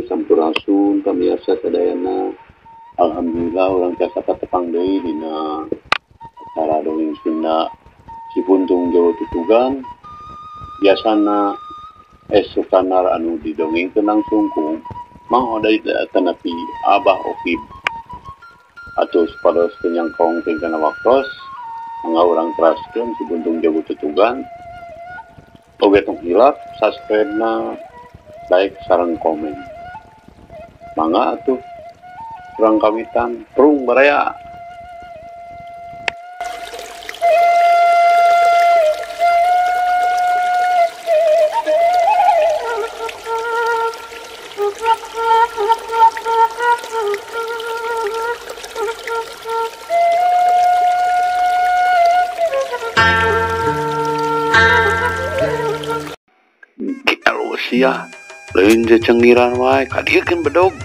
sampurasun pamirsa sadayana. Alhamdulillah orang tiasa katepang deui dina acara dongeng Sunda si Buntung Jawa Tutugan. Biasana sukanar anu didongengkeun langsung ku Mang Odai tanapi Abah Okib atau sepados penyangkong tingkana waktos mangga urang teraskeun si Buntung Jawa Tutugan. Oge tong hilap subscribe-na, like sareng komen. Mangga atuh urang kawitan prung baraya. Sia lain cengiran wae kadiekeun bedog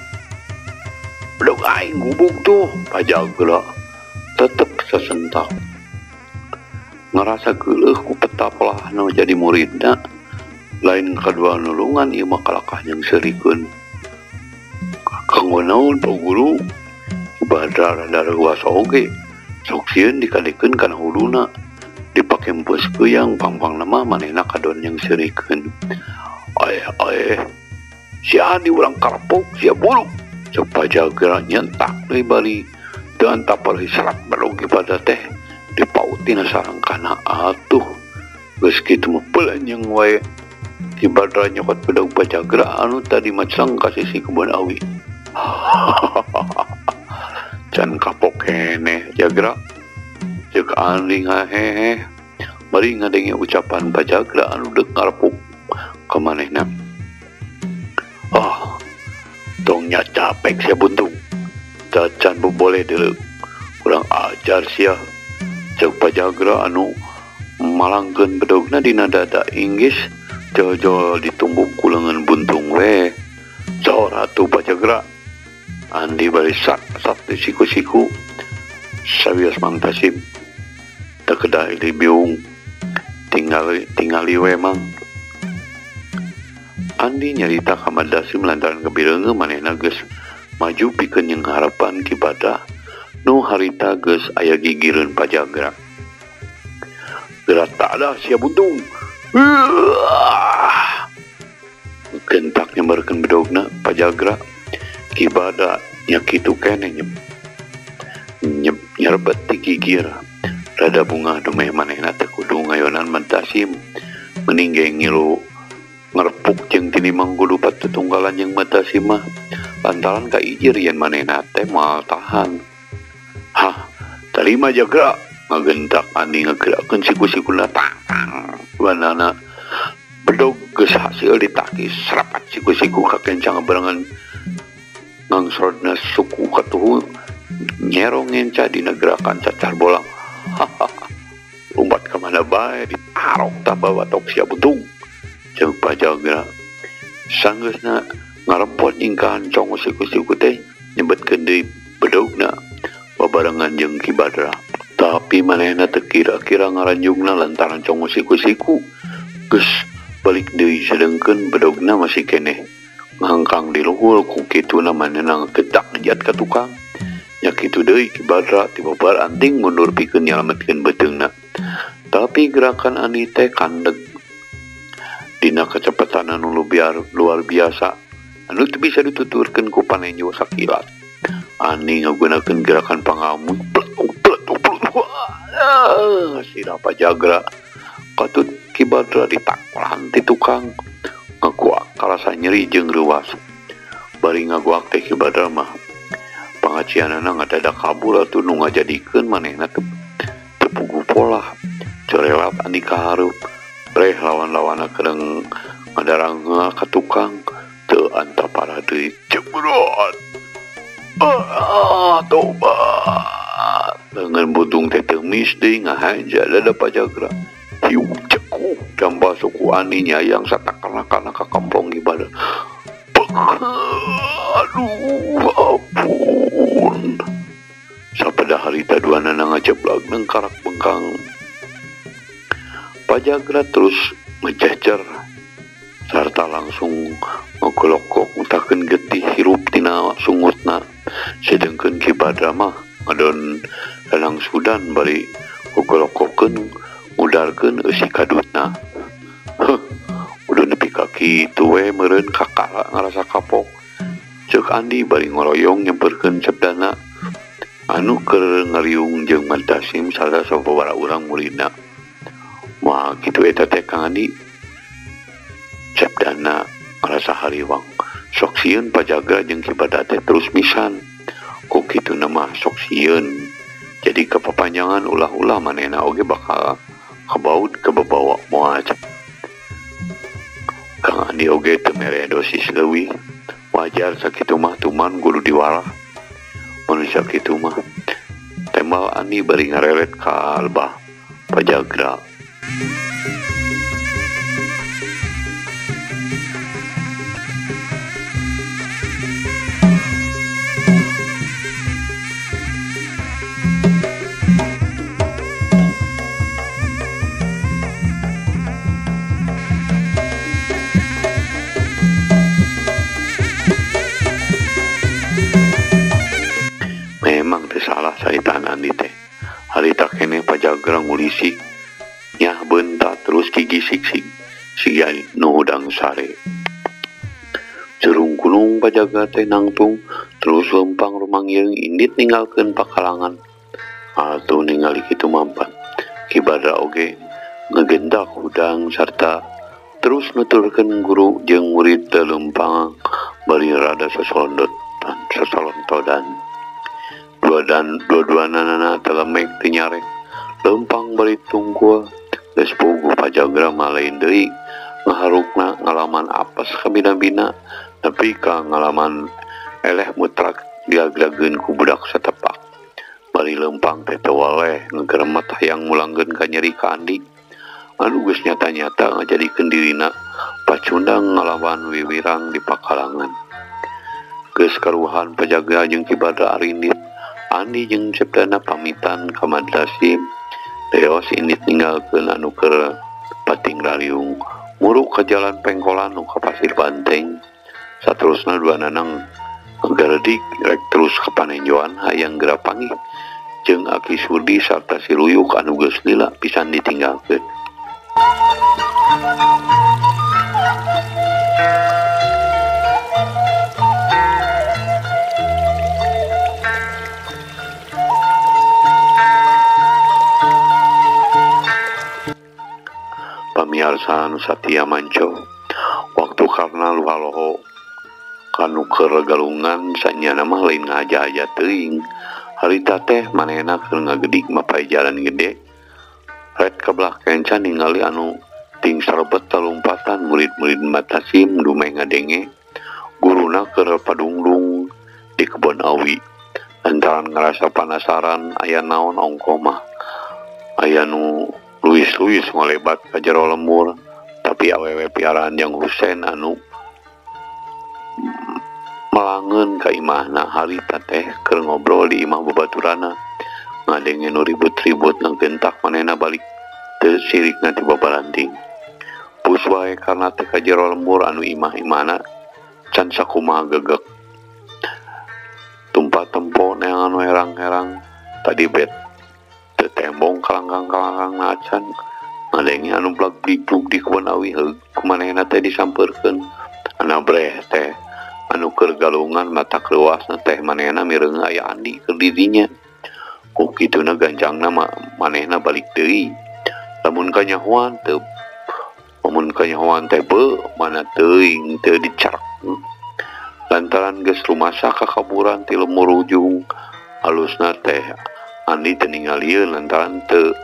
aing gubuk tuh pajagla tetep sesentak ngerasa geuleuh ku petaplah nu jadi muridna lain kadua nulungan ieu mah kalakah yang serikeun kanggo naon Pak Guru ibadah rada ruas oge sok sieun dikadikeun kana huluna dipake empus keuyang pangpang nama manehna kadon yang serikeun. Si Adi urang karepuk sia bulu cek Pajagera nyentak deui bari teu antapal serat barogi pada teh dipautina sareng kana atuh geus kitu mah pelanjang wae si Badra nyokot bedog Pajagera anu tadi macang ka sisi kebun awi. Can kapok keneh Jagra cek Andi ngahehe bari ngadenge ucapan Pajagera anu deuk ngarepuk ka manehna. Tongnya capek sia Buntung cacan boleh dulu kurang ajar sia cek Pajagera anu malangkeun bedogna dina dada inggis jol-jol ditumbuk ku leungeun Buntung we saur atuh Pajagera Andi bari sat di siku-siku sawios Mang Tasim teu kedah li biung tingali we Mang. Andi nyarita ka Mang Tasim lantaran kebireungeun manehna geus maju pikeun yang harapan kibadah nu harita geus aya gigireun Pajagera. Gerak tak ada sia Buntung. Gentak nyemberkeun bedogna Pajagera kibadah nya kitu keneh nyerebet ti gigir rada bunga dumeh manehna teu kudu ngayonan Mang Tasim mending ge ngilu ngerepuk jeung tinimang kudu patutunggalan yang Mang Tasim mah lantaran ka ijir yen manehna teh moal tahan. Tarima Jagra ngagentak Andi ngagerakkeun siku-sikuna tang banana bedog geus hasil ditakis serapat siku-siku ka kencang berengan ngangsrodna suku katuhu nyerong ngenca dina gerakan cacar bolang. Lompat ka mana bae diparok tah bawa tok sia Buntung cek Pajagera sanggeusna ngarempot ingkahan cong siku-siku teh nyebetkeun deui bedogna babarengan jeung Ki Badra. Tapi manehna teu kira-kira ngaranjungna lantaran cong siku-siku geus balik deui sedengkeun bedogna masih keneh ngangkang di luhur ku kituna manehna ngagedak ngejat ka tukang. Nya kitu deui Ki Badra tiba-tiba anting mundur pikeun nyalametkeun beteungna. Tapi gerakan Andi teh kandeg dina kecepatan anu luar biasa anu teu bisa dituturkeun ku panenjo sakilat. Andi ngagunakeun gerakan pangamu sira Pajagera katut Ki Badra ditaklan ti tukang ngaguak karasa nyeri jeung reuwas. Bari ngaguak teh Ki Badra mah pangacianana ngadadak kabur atuh nu ngajadikeun manehna teu puguh pola corelat Andi kaharup reh lawan-lawana keurang ngadarang ka tukang teu antapara deui cebrot. Tobat leungeun Buntung teh teumis deui ngahaja dada Pajagera hiu cekuh jamba suku Andi nyayang satakana-kana ka kampong ibadah. Aduh ampun sapada harita duanana ngajeblag nang karak bengkang. Pajagera terus ngejejer serta langsung ngkolokok utakeun getih hirup tina sungutna sedengkeun Ki Badra mah ngadon dalang sudan bari ngkolokokkeun ngudarkeun eusi kadutna. Udah nepi ka kitu we meureun kakala ngarasa kapok. Ceuk Andi bari ngoroyong nyemperkeun sabdana anu keur ngariung jeung Mantasim sarta sababaraha urang muridna. Moal kitu eta teh Kang Andi sabdana ngarasa hariwang. Sok sieun Pajaga jeung Ki Badra teh terus misan. Ku kitu mah sok sieun. Jadi kepapanjangan ulah-ulah manehna oge bakal kabaud kebabawa moal. Kang Andi oge teu mere dosis leuwih. Wajar sakitu mah tuman kudu diwalah. Mun sakitu mah tembal Andi bari ngareret ka lebah Pajagra. Memang teu salah saritaan Andi teh. Harita keneh Pajagra ngulisi nyah beunta terus kigisik-sik siga nu hudang sare. Jurung gunung Pajaga teh nangtung terus lempang rumanggieung indit ninggalkeun pakalangan. Atuh ningali kitu mampat Ki Badra oge ngagendak hudang sarta terus nuturkeun guru jeung murid teu lempang bari rada sasolontodan. Dua-duana telemek teu nyarek lempang bari tungkul geus puguh Pajagra mah lain deui ngaharukna ngalaman apes kabina-bina nepi ka ngalaman eleh mutrak diagrageun ku budak satepak. Bari lempang teh teu waleh ngagremet hayang mulangkeun ka nyeri ka Andi anu geus nyata-nyata ngajadikeun dirina pacundang ngalawan wiwirang di pakalangan. Geus karuhan Pajaga jeung Ki Badra arindit Andi jeung sabdana pamitan ka Mantasim leos indit ninggalkeun anu keur pating rariung muruk ka jalan pengkolan nu ka Pasir Banteng. Saterusna duanana ngagaredik rek terus ka Panenjoan hayang gerapangih jeung Aki Surdi sarta si Ruyuk anu geus lila pisan ditinggalkeun. Pamiarsa anu satia manco waktu karna luhaloho kanu keur galungan sanyana mah lain ngaja-aja teuing. Harita teh manehna keur ngagedik mapai jalan gede ret ka belah kencan ningali anu ting sarebet talumpatan murid-murid Mantasim dumeh ngadenge guruna keur padungdung di kebon awi lantaran ngerasa penasaran aya naon ongkoh mah aya nu luis-luis ngolebat ka jero lemur tapi awewe piaraan yang Husein anu melangeun ka imahna. Harita teh keur ngobrol di imah babaturana ngadenge nu ribut-ribut ngagentak manehna balik teu sirikna ti babalanting. Pus wae karna teh ka jero lemur anu imah-imahna can sakumaha gegek. Tumpa tempo neangan herang-herang tadi bet teu tembong kalangkang-kalangkang acan ngadenge anu blag-bliglug di kebon awi heug kumanehna teh disampeurkeun. Anabreh teh anu keur galungan mata leuasna teh manehna mireung aya Andi keur didinya. Ku kituna ganjangna manehna balik deui. Lamun kanyahoan teu beu mana teuing teu dicarek. Lantaran geus rumasa ka kaburan ti lemur ujung halusna teh Andi teu ningalieun lantaran teu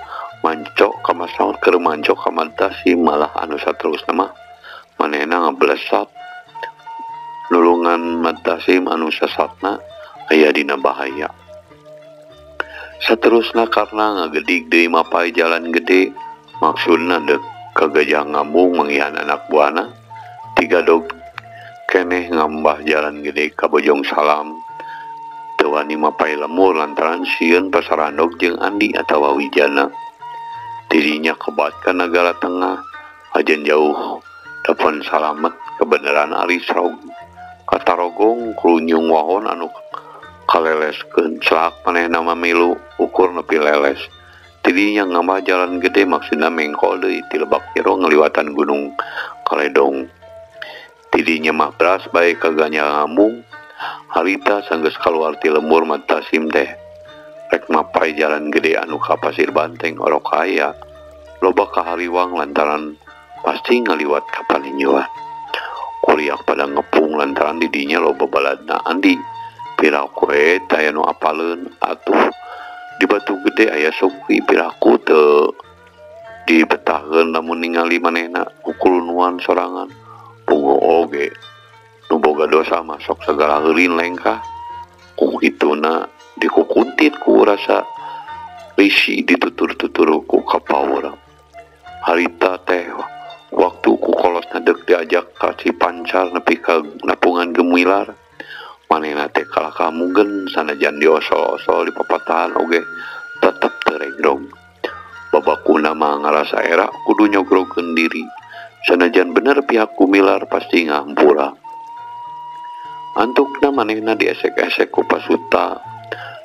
mancok ka masaur keur mancok ka Mantasim malah anu saterusna mah manehna ngablesat nulungan Mantasim anu sasatna aya dina bahaya. Saterusna karna ngagedik deui mapai jalan gede maksudna dek ka Gajah Ngambung manggihan anak buahna tigadog keneh ngambah jalan gede ka Bojong Salam teu wani mapai lemur lantaran sieun pasarandog jeung Andi atawa Wijana. Dirinya kebat ka Nagara Tengah ajen jauh dapon salamet kebenaran ari srog katarogong krunyung wahon anu kaleleskeun celak manehna mamilu ukur nepi leles tidinya ngambah jalan gede maksudna mengkol deui ti Lebak Jero ngaliwatan Gunung Kaledong tidinya mah beras bae kaganya ngambung harita sanggeus kaluar ti lembur mata sim teh rek mapai jalan gede anu ka Pasir Banteng orok aya loba kahariwang lantaran pasti ngaliwat ka Paninjauan kuriak pada ngepung lantaran didinya loba baladna andi piraku taya nu apaleun atuh di Batu Gede aya Sukri piraku teu dibetahkeun lamun ningali manehna kukulunuan sorangan pungo oge nu boga dosa masok segala heurin lengkah ku kituna dikukuntit ku rasa risi ditutur-tutur ku kapaur harita teh waktu ku kolosna deuk diajak ka Cipancar nepi ka napungan Gemilar manehna teh kalah kamunggeun sanajan diosol-osol di papatahan oge tetep teu regrog babakuna mah ngarasa era kudu nyogrogkeun diri sanajan bener pihak Gumilar pasti ngahampura antukna manehna diesek-esek ku Pasuta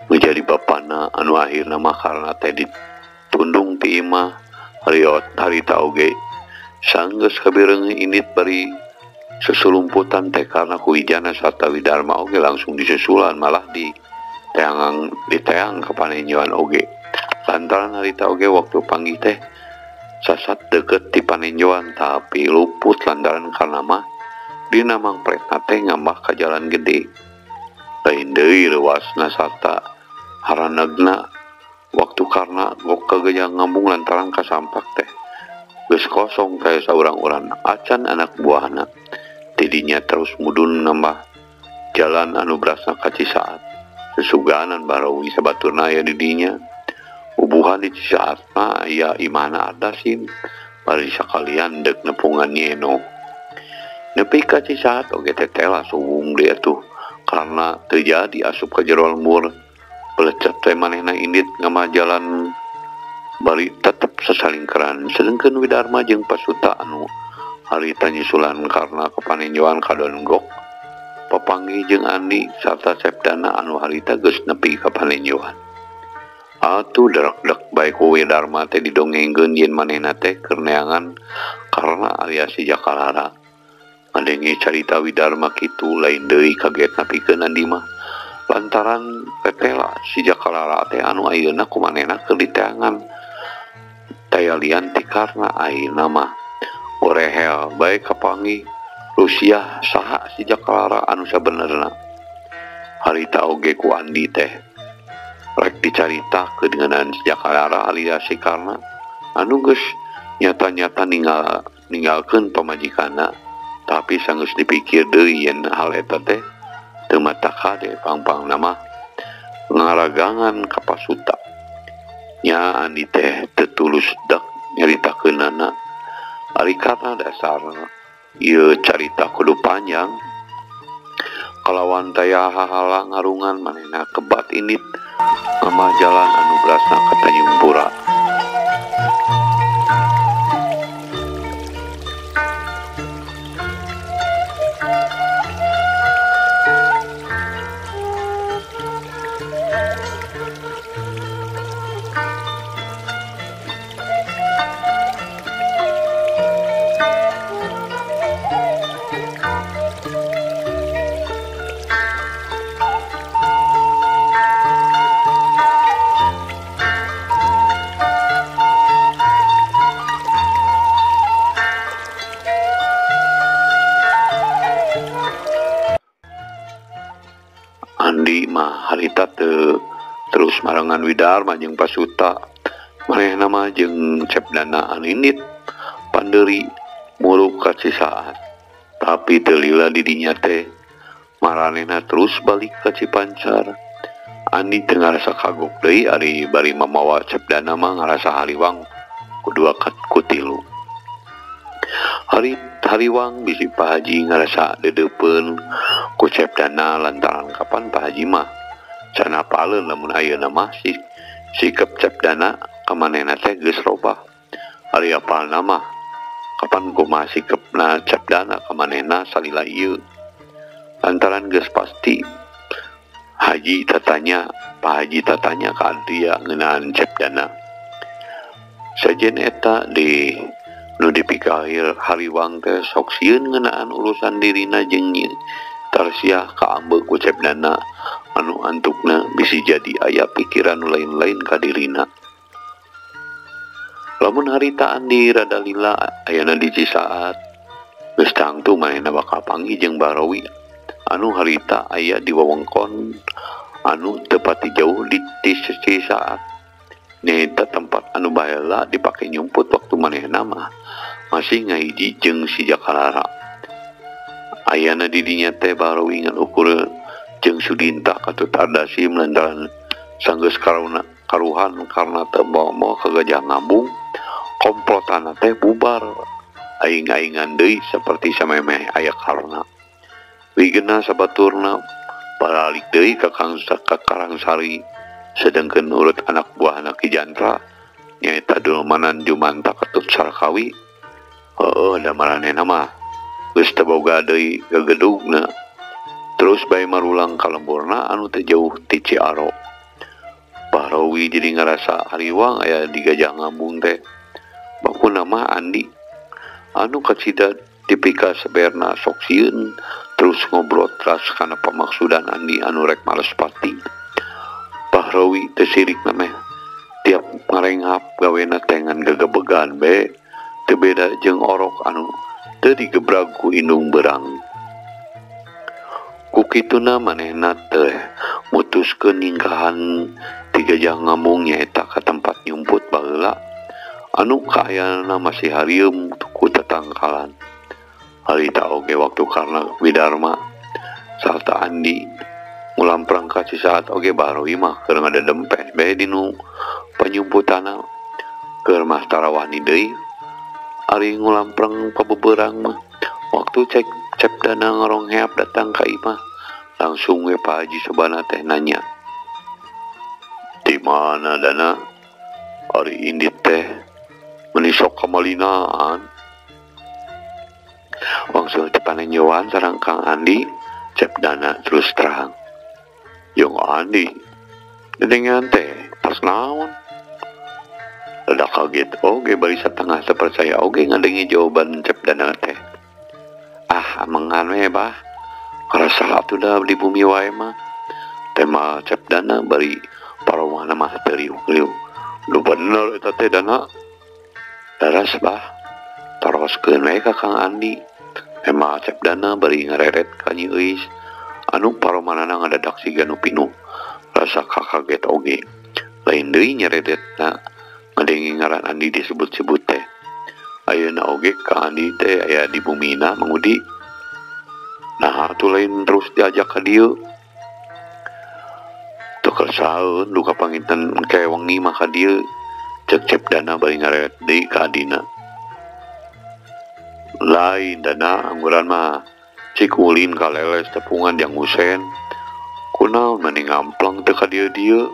menjadi bapana anu akhirna mah karna teh ditundung ti imah harita oge sanggeus kabireung init bari sesulumputan teh karena kuwijana sarta Widarma oge langsung disusulan malah diteang ke Paninjauan oge lantaran harita oge waktu panggih teh sasat deket di Paninjauan tapi luput lantaran karena mah dina mangpretna teh ngambah ka jalan gede lain deui leuasna sarta haranegna waktu karena gok kagejang ngambung lantaran kasampak teh geus kosong kayak saurang-urang acan anak buahna tidinya terus mudun nambah jalan anu berasna ka Cisaat sesuganan barawi sabaturna aya didinya ubuhan di Cisaat mah aya imana Ardasim bari sakalian deuk nepungan Nyeno nepi ka Cisaat oge tetela suwung dia tuh karena terjadi asup ka jero lembur pelecet teh manehna indit ngama jalan bari tetep sasalingkeran sedengkeun Widarma jeung Pasuta anu harita nyusulan karena ke Paninjauan kadonggok papanggih jeung Andi sarta Sepdana anu harita geus nepi ka Paninjauan atuh derek-dek bae ku Widarma teh didongengkeun yen manehna teh keur neangan karena alias si Jakalara ngadenge carita Widarma kitu lain deui kagetna pikeun Andi mah lantaran petela si Jakalara teh anu ayeuna ku manehna keur diteangan taya lian ti karna ayeuna mah orehel baik kapanggih Rusia saha si Jakalara anu sabenerna harita oge ku Andi teh rek dicarita kedenganan si Jakalara alias si Karna anu geus nyata-nyata ninggalkeun pamajikanna tapi sanggeus dipikir deui yen hal eta teh teu mata kade pang-pangna mah ngaragangan ka Pasuta nya Andi teh teu tulus dak nyaritakeunana ari karena dasar ieu carita kudu panjang kalawan taya hahalang ngarungan manehna kebat init amah jalan anu berasna ka Tanjung Pura Andi mah harita terus marangan Widarma jeung Pasuta manehna mah jeung Sepdana anu indit panderi murug ka Cisaat tapi teu lila didinya teh maranehna terus balik ka Cipancar Andi teu ngarasa kagok deui ari bari mamawa Sepdana mah ngarasa hariwang kudua kutilu hariwang bisi Pak Haji ngarasa dedeupeun ku Sepdana lantaran kapan Pak Haji mah can apaleun lamun ayeuna mah sikep Sepdana ka manehna teh geus robah ari apalna mah kapan pan kumaha sikepna Capdana ka manehna salila ieu. Lantaran geus pasti Haji tatanya, Pak Haji tatanya ka dia ngeunaan Capdana. Sajen eta di nu dipikahir hariwang teh sok sieun ngeunaan urusan dirina jeung tarsiah ka ambeuk ku Capdana anu antukna bisi jadi aya pikiran lain-lain ka dirina. Lamun harita Andi rada lila ayana di Cisaat geus tangtu manehna bakal panggih jeung Barawi anu harita aya di wewengkon anu teu pati jauh di Cisaat. Nyaeta tempat anu baheula dipake nyumput waktu manehna mah masih ngahiji jeung si Jakalara. Ayana di dinya teh Barawi ngan ukur jeung Sudinta katut Ardasim lantaran sanggeus karuhan karena teu moal ka Gajah Ngambung. Komplotana teh bubar aing-aingan deui saperti samemeh aya karna. Wigena sabaturna balik deui ka Karangsari sedengkeun urut anak buahna Ki Jantra nyaeta Dulmanan Jumanta Ketut Sarakawi. Heueuh da maranehna mah geus teu boga deui gegedugna. Terus bae marulang ka lemburna anu teu jauh ti Ciaro. Barawi jadi ngarasa hariwang aya di Gajah Ngambung teh. Bakuna mah Andi anu kacida dipika seberna sok sieun terus ngobrol teras kana pamaksudan Andi anu rek males pati. Barawi teu sirik nameh tiap ngarenghap gawena teh ngan gegebegan be teu beda jeung orok anu teu digebrag ku indung berang. Ku kituna manehna teh mutuskeun ninggahan ti Gajah Ngambung nyaeta ka tempat nyumput baheula anu kaayana masih harieum ku tatangkalan. Harita oge waktu karena Widarma sarta Andi ngulamprang ka Cisaat oge Barawi mah keur ngadedempeh bae dinu panyumputana keur mah tarawani deui. Ari ngulamprang pabebeurang mah waktu Capdana ngarongheap datang ka imah langsung we Pak Haji Sobana teh nanya, "Di mana Dana? Ari indit teh menisok kamalinaan." Wangsul dipanenjauan sareng Kang Andi, Capdana terus terang, "Yung Andi, dedengan teh pas naon?" Rada kaget oge bari satengah sapercaya oge ngadengi jawaban Capdana teh. "Ah, amangan we bah, karasa atuh da di bumi wae mah." Tema Capdana bari parawahna mah teriuk-riuk, "Nu bener eta teh Dana." "Daras bah, taroskeun we ka Kang Andi." Tema Capdana bari ngareret ka Nyi Euis anu paromanana ngadadak siga nu pinuh rasa kakaget oge. Lain deui nyaredetna ngadengi ngaran Andi disebut-sebut teh. Ayeuna oge ka Andi teh aya di bumina mangudi. Nah atuh lain terus diajak ka dieu. Teu kersaeun duka panginten kae wengi mah ka dieu. Cek Capdana bari ngareret deui ka adina. "Lain Dana, angguran mah cik ulin kaleles tepungan yang Husen. Kunaon mending ngamplang teu ka dieu-dieu."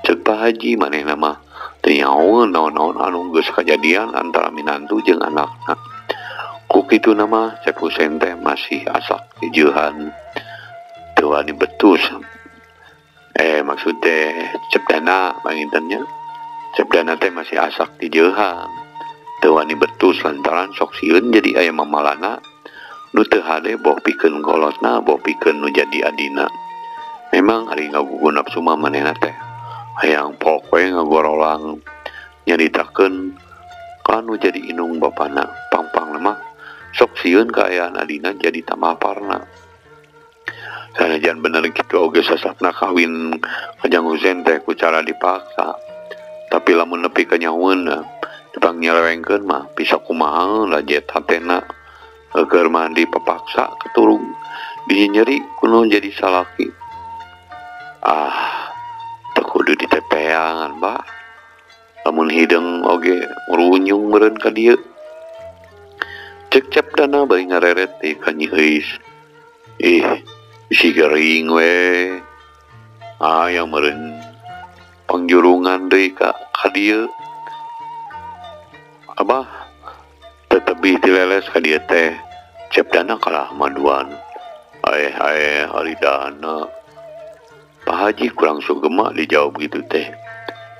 Cek Pak Haji manehna mah teu nyahoeun naon-naon anu geus kajadian antara minantu jeung anakna. Ku kituna mah cek Husen teh masih asak dijeuhan teu wani betus. Maksud teh Capdana pangintennya. Capdana teh masih asak dijeuhan teu wani betus lantaran sok sieun jadi aya mamalana nu teu hade boh pikeun kolotna boh pikeun nu jadi adina. Memang ari ngagugun nafsu mah manehna teh hayang pok we ngagorolang nyaritakeun kanu jadi inung bapana. Pang-pang mah sok sieun kaayaan adina jadi tambah parna. Sanajan bener kitu oge sasapna kawin Kajang Husen teh ku cara dipaksa. Tapi lamun nepi ka nyahoeun dipang nyelewengkeun mah bisa kumaha lajet hatena keur mandi papaksa keturung dinyeri kuno jadi salaki. Teu kudu ditepeangan bah. Lamun hideung oge ngurunyung meureun ka dieu. Cek Capdana bari ngareret ti ka Nyi Euis. Bisi gering we. Aya meureun pangjurungan deui ka dieu. Abah Tetapi tileles ka dia teh cepdana kalah maduan. Hai haridana. Pak Haji kurang sugema dijawab gitu teh.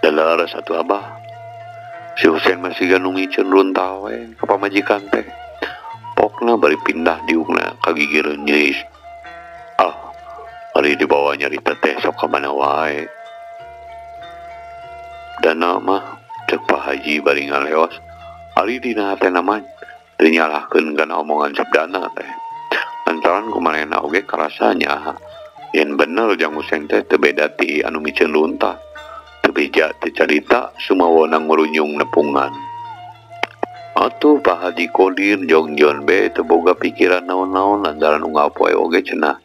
Dalara satu abah. Si Husein masih ganung micen runtah we ka pamajikan teh. Pokna bari pindah diungna kagigireun nyeis. Hari dibawa nyarita teh sok ka mana wae. Dana mah cek Pak Haji bari ngaleos. Hari dina teh nama teu nyalahkeun kana omongan sabdana teh. Lantaran kumanehna oge karasanya yen bener Jang Husein teh teu beda ti anu micen luntah. Teu beja teu carita sumawana ngurunyung nepungan. Atuh Pak Haji Kodir jongjon be teu boga pikiran naon-naon lantaran ngapoe oge cenah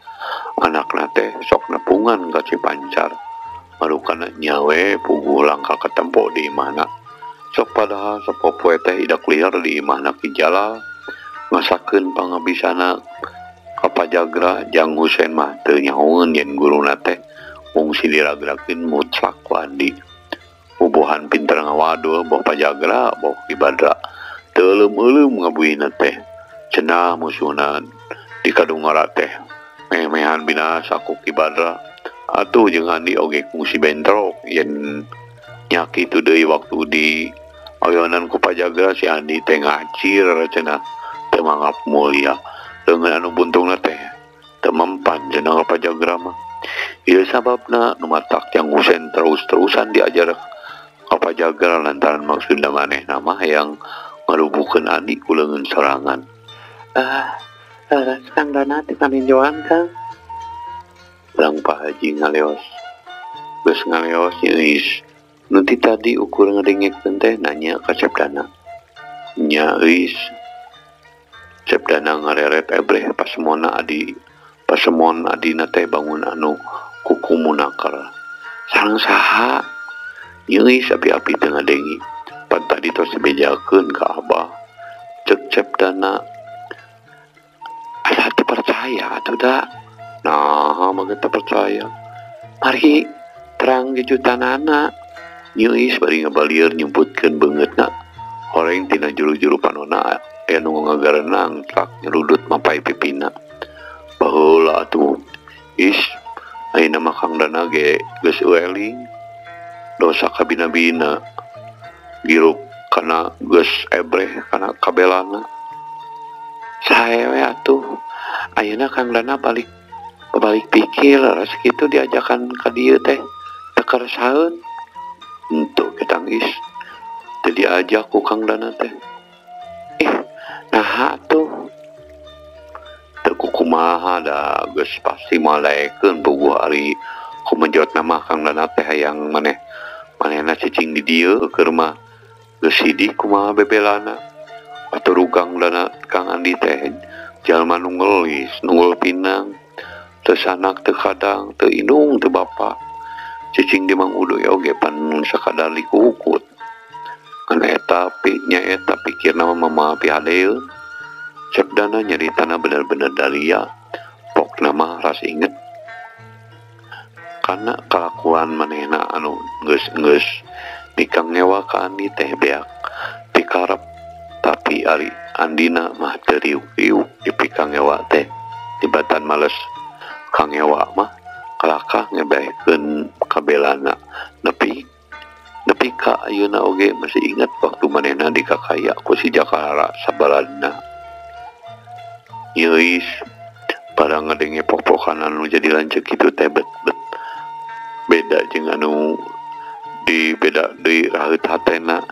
anakna teh sok nepungan ka Cipancar. Marukana nyawe puguh langkah ketempo di imahna. Sok padahal sapopoe teh idak liar di imahna Ki Jalal ngasakeun pangabisana ka Pajagra. Jang Husein mah teu nyahoeun yen guruna teh mung siliragrakeun mutlak wadi. Bubuhan pinter ngawadul boh Pajagra boh Ki Badra teu eulem-eulem ngabuihna teh. Cenah musuhna di kadungara teh memehan binasa ku Ki Badra. Atuh jeung Andi oge kungsi bentrok yen nya kitu deui waktu di ayonan ku Pajagra si Andi teh ngacir cenah teu manggap mulia. Leungeun anu buntungna teh teu mempan cenah ka Pajagra mah. Ieu sababna nu matak Jang Husein terus-terusan diajar ka Pajagra lantaran maksudna manehna mah hayang ngarubuhkeun Andi ku leungeun sorangan. Kang Dana teh kaninjoan Kang. Urang Pak Haji ngaleos. Geus ngaleos nyeis. Nu ti tadi ukur ngadengkeun teh nanya ka Sabdana. Nya euis. Sabdana ngareret ebreh pasemona pasemon adina teh bangun anu kuku munakar. Sareng saha? Euis api-api teu ngadengi. Pan tadi tos dibejakeun ka Abah. Cek Sabdana. Asa teu percaya atuh da. Nah, mah teu percaya. Mari terang jujutanana. Nyeuis bari ngabalieur nyumputkeun beungeutna. Horeng tina juru-juru panonna anu ngagarenang tlak nyerudut mapai pipina. Baheula atuh. Ayeuna mah Kang Dana ge geus eueling. Dosa kabina-bina. Giruk kana geus ebreh kana kabelana. Sae we atuh. Ayeuna Kang Dana balik pikir sakitu diajakan ka dieu teh teu karesaheun. Henteu kita geus teu diajak ku Kang Dana teh. Naha tuh teu kumaha da geus pasti malaekeun puguh ari kumenjot nama Kang Dana teh hayang manehna cicing di dieu keur mah geus sidih kumaha bebelana. Atuh Kang Dana Kang Andi teh jalma nu ngelis, nu pinang, teu sanak teu kadang, teu indung teu bapa. Cicing di Mang Udoy oge pan sakadar likukut. Kan eta pikirna mah pihadeun. Sabdana nyaritana bener-bener dalia. Pokna mah ras inget. Karena kelakuan manehna anu geus nikang ngewa ka Andi teh beak pikarep. Tapi ari Andina mah teu riuk-riuk dipikang ngewa teh. Tibatan males kang ngewa mah kalakah ngebaekeun kabelana. Nepi ka ayeuna oge masih ingat waktu manehna dikakaya ku si Jakara sabaladna. Yeuis pada ngadenge pok-pokan anu jadi lanceuk kitu teh bet beda jeung anu beda deui raheut hatena.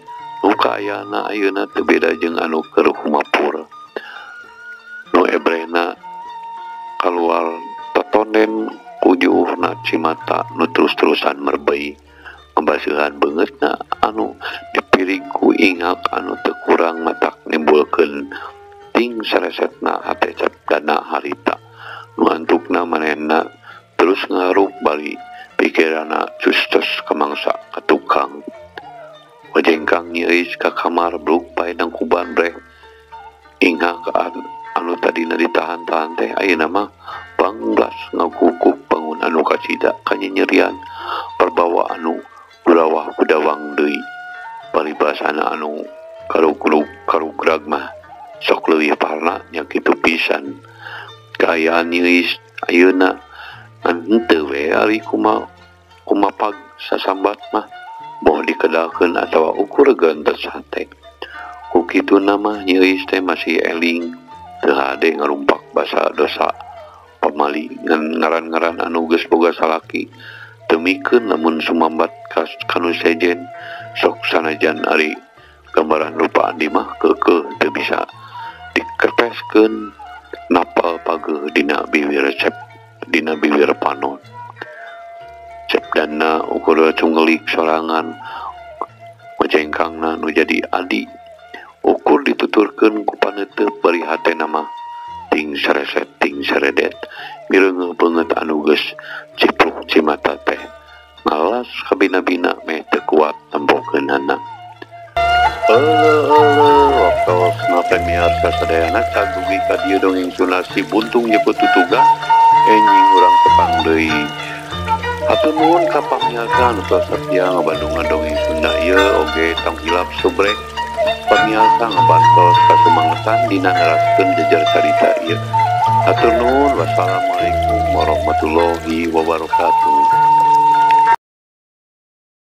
Nu kaayana ayeuna teu beda jeung anu keur humapur. Nu ebrehna kaluar totonden kujuhna cimata nu terus-terusan merbei. Membaseuhan beungeutna anu dipiring ku ingak anu teu kurang matak nimbulkeun ting saresetna hate Sabdana harita. Nu antukna manehna terus ngaruk bali pikirana custos kamangsa ka tukang. Wajengkang nyeuis ka kamar bluk paedang kuban breh. Ingak anu tadina ditahan-tahan teh ayeuna mah banglas ngaguguk bangun anu kacida kanyerian perbawa anu urawah kudawang deui. Paribasana anu karugrag mah sok leuwih parna nya kitu pisan kaayaan nyeuis ayeuna henteu we ari kumapag sasambat mah boh dikedakeun atawa ukur gantos hate ku kituna mah nyeuis teh masih eling teu hade ngarumpak basa dosa pamali ngan ngaran-ngaran anu geus boga salaki teu mikeun lamun sumambat kanu sejen sok sanajan ari gambaran rupa andi mah keukeuh teu bisa dikerpeskeun napal pageuh dina bibir panon cep dana ukur cunggelik sorangan majengkangna nu jadi adi ukur dituturkeun ku paneuteup bari hatena mah ting sareset ting saredet mireungeuh beungeut anu geus cipluk cimata teh ngalas kabina-bina meh teu kuat nembokeunana waktos na premier kasadayana cagugi ka dieu dongeng sunasi buntung nyebut tutuga enjing urang tepang deui hatur nuhun ka pamiarsa anu satia ngabandungan dongeng Sunda ieu oge tong hilap subrek pamiarsa ngabantos kasumangetan dina naraskeun jejer carita ieu hatur nuhun wassalamualaikum warahmatullahi wabarakatuh.